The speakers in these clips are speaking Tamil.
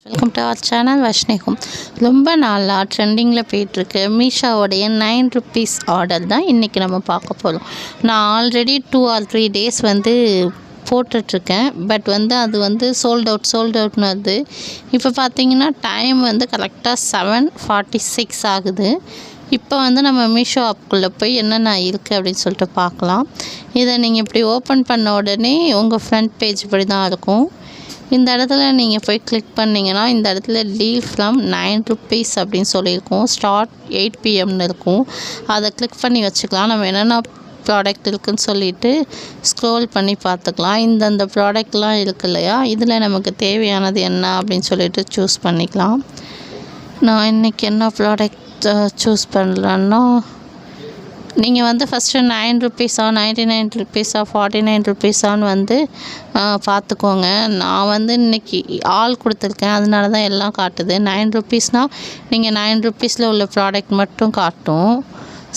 Welcome to our channel Varshini home. ரொம்ப நாளாக ட்ரெண்டிங்கில் போயிட்டுருக்கு மீஷோவுடைய 9 rupees ஆர்டர் தான் இன்றைக்கி நம்ம பார்க்க போகிறோம். நான் ஆல்ரெடி 2 or 3 days போட்டுட்ருக்கேன். பட் அது சோல்ட் அவுட்னு வருது. இப்போ பார்த்தீங்கன்னா டைம் கரெக்டாக 7:46 ஆகுது. இப்போ நம்ம மீஷோ ஆப்குள்ளே போய் என்னென்ன இருக்குது அப்படின்னு சொல்லிட்டு பார்க்கலாம். இதை நீங்கள் இப்படி ஓப்பன் பண்ண உடனே உங்கள் ஃப்ரண்ட் பேஜ் இப்படி தான் இருக்கும். இந்த இடத்துல நீங்கள் போய் கிளிக் பண்ணிங்கன்னா இந்த இடத்துல டீல் ஃப்ரம் 9 rupees அப்படின்னு சொல்லியிருக்கோம். ஸ்டார்ட் 8 PM இருக்கும். அதை கிளிக் பண்ணி வச்சுக்கலாம். நம்ம என்னென்ன ப்ராடக்ட் இருக்குதுன்னு சொல்லிவிட்டு ஸ்க்ரோல் பண்ணி பார்த்துக்கலாம். இந்தந்த ப்ராடக்ட்லாம் இருக்குது இல்லையா, இதில் நமக்கு தேவையானது என்ன அப்படின்னு சொல்லிட்டு சூஸ் பண்ணிக்கலாம். நான் இன்றைக்கி என்ன ப்ராடக்ட் சூஸ் பண்ணலான்னா, நீங்கள் ஃபஸ்ட்டு 9 rupees 99 rupees 49 rupees பார்த்துக்கோங்க. நான் இன்றைக்கி ஆல் கொடுத்துருக்கேன், அதனால தான் எல்லாம் காட்டுது. 9 rupeesனால் நீங்கள் 9 rupeesல உள்ள ப்ராடக்ட் மட்டும் காட்டும்.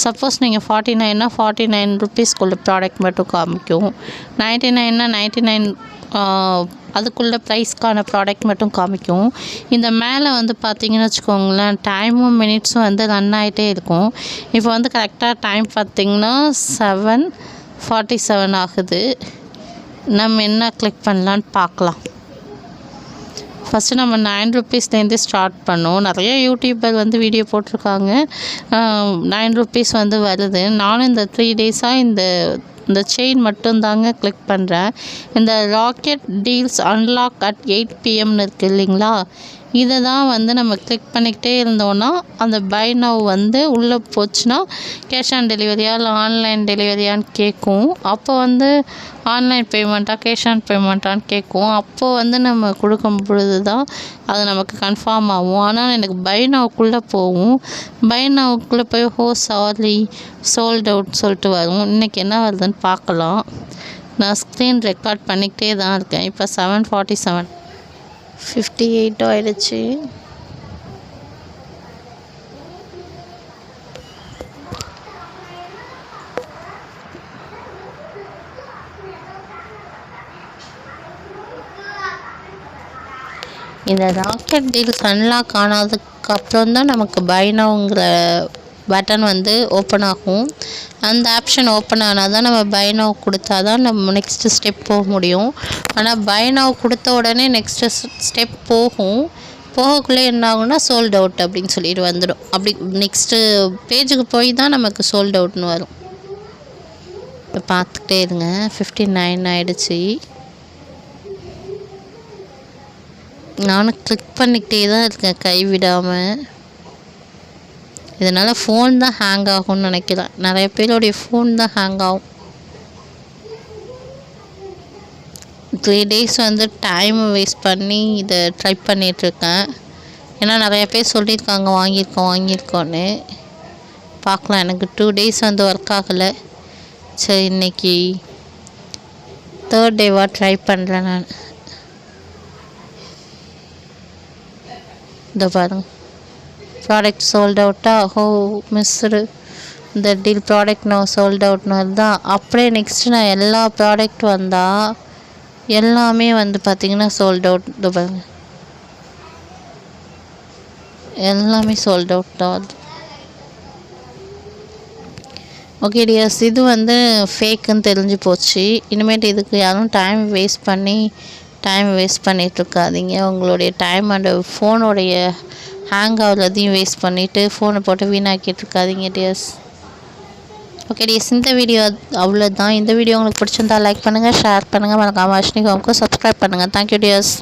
சப்போஸ் நீங்கள் 49னா 49 rupeesக்குள்ள ப்ராடக்ட் மட்டும் காமிக்கும். 99னா 99 அதுக்குள்ள ப்ரைஸ்க்கான ப்ராடக்ட் மட்டும் காமிக்கும். இந்த மேலே பார்த்தீங்கன்னு வச்சுக்கோங்களேன், டைமும் மினிட்ஸும் ரன் ஆகிட்டே இருக்கும். இப்போ கரெக்டாக டைம் பார்த்திங்கன்னா 7:47 ஆகுது. நம்ம என்ன கிளிக் பண்ணலான்னு பார்க்கலாம். ஃபஸ்ட்டு நம்ம 9 rupeesலேருந்து ஸ்டார்ட் பண்ணோம். நிறைய யூடியூபர் வீடியோ போட்டிருக்காங்க. 9 rupees வருது. நானும் இந்த 3 days-ஆக இந்த செயின் மட்டும்தாங்க கிளிக் பண்ணுறேன். இந்த rocket deals unlock at 8 PM இருக்குது இல்லைங்களா, இதை தான் நம்ம கிளிக் பண்ணிக்கிட்டே இருந்தோன்னா அந்த பை நவ் உள்ளே போச்சுன்னா கேஷ் ஆன் டெலிவரியா இல்லை ஆன்லைன் டெலிவரியான்னு கேட்கும். அப்போ ஆன்லைன் பேமெண்ட்டா கேஷ் ஆன் பேமெண்ட்டான்னு கேட்கும். அப்போது நம்ம கொடுக்கும் பொழுது தான் அது நமக்கு கன்ஃபார்ம் ஆகும். ஆனால் எனக்கு பை நவ்க்குள்ளே போகும். பை நவ்க்குள்ளே போய் சாரி சோல்ட் அவுட் சொல்லிட்டு வரும். இன்றைக்கி என்ன வருதுன்னு பார்க்கலாம். நான் ஸ்க்ரீன் ரெக்கார்ட் பண்ணிக்கிட்டே தான் இருக்கேன். இப்போ 7:47 58 ஆயிடுச்சு. இந்த ராக்கெட் டீல்ஸ் அன்லாக் ஆனதுக்கப்புறம் தான் நமக்கு பை நவ்ங்கிற பட்டன் ஓப்பன் ஆகும். அந்த ஆப்ஷன் ஓப்பன் ஆனால் தான் நம்ம பை நவ் கொடுத்தா தான் நம்ம நெக்ஸ்ட்டு ஸ்டெப் போக முடியும். ஆனால் பை நவ் கொடுத்த உடனே நெக்ஸ்ட்டு ஸ்டெப் போகக்குள்ளே என்ன ஆகும்னா சோல்ட் அவுட் அப்படின்னு சொல்லிட்டு வந்துடும். அப்படி நெக்ஸ்ட்டு பேஜுக்கு போய் தான் நமக்கு சோல்ட் அவுட்னு வரும். இப்போ பார்த்துக்கிட்டே இருங்க. 59 ஆகிடுச்சி. நானும் கிளிக் பண்ணிக்கிட்டே தான் இருக்கேன் கைவிடாமல். இதனால் ஃபோன் தான் ஹேங் ஆகும்னு நினைக்கிறேன். நிறைய பேருடைய ஃபோன் தான் ஹேங் ஆகும். 3 days டைம் வேஸ்ட் பண்ணி இதை ட்ரை பண்ணிகிட்ருக்கேன். ஏன்னா நிறைய பேர் சொல்லியிருக்காங்க வாங்கியிருக்கோன்னு. பார்க்கலாம். எனக்கு 2 days ஒர்க் ஆகலை. சரி, இன்றைக்கி 3rd day ட்ரை பண்ணுறேன் நான். இந்த பாருங்க, ப்ராடக்ட் சோல்ட் அவுட்டா மிஸ்டு இந்த டீல் ப்ராடக்ட் நான் சோல்ட் அவுட்னு வருதான். அப்படியே நெக்ஸ்ட்டு நான் எல்லா ப்ராடக்ட் வந்தால் எல்லாமே பார்த்திங்கன்னா சோல்ட் அவுட். இந்த பாருங்க, எல்லாமே சோல்ட் அவுட் தான் வருது. ஓகே டியர்ஸ், இது ஃபேக்குன்னு தெரிஞ்சு போச்சு. இனிமேட்டு இதுக்கு யாரும் டைம் வேஸ்ட் பண்ணிகிட்ருக்காதீங்க. உங்களுடைய டைம் அண்டு ஃபோனுடைய ஹேங் ஆகுறதையும் வேஸ்ட் பண்ணிவிட்டு ஃபோனை போட்டு வீணாக்கிட்டுருக்காதீங்க டியர்ஸ். ஓகே டியர்ஸ், இந்த வீடியோ அவ்வளோதான். இந்த வீடியோ உங்களுக்கு பிடிச்சிருந்தா லைக் பண்ணுங்கள், ஷேர் பண்ணுங்கள், மறக்காம வர்ஷினி ஹோம்க்கு சப்ஸ்கிரைப் பண்ணுங்கள். Thank you tears.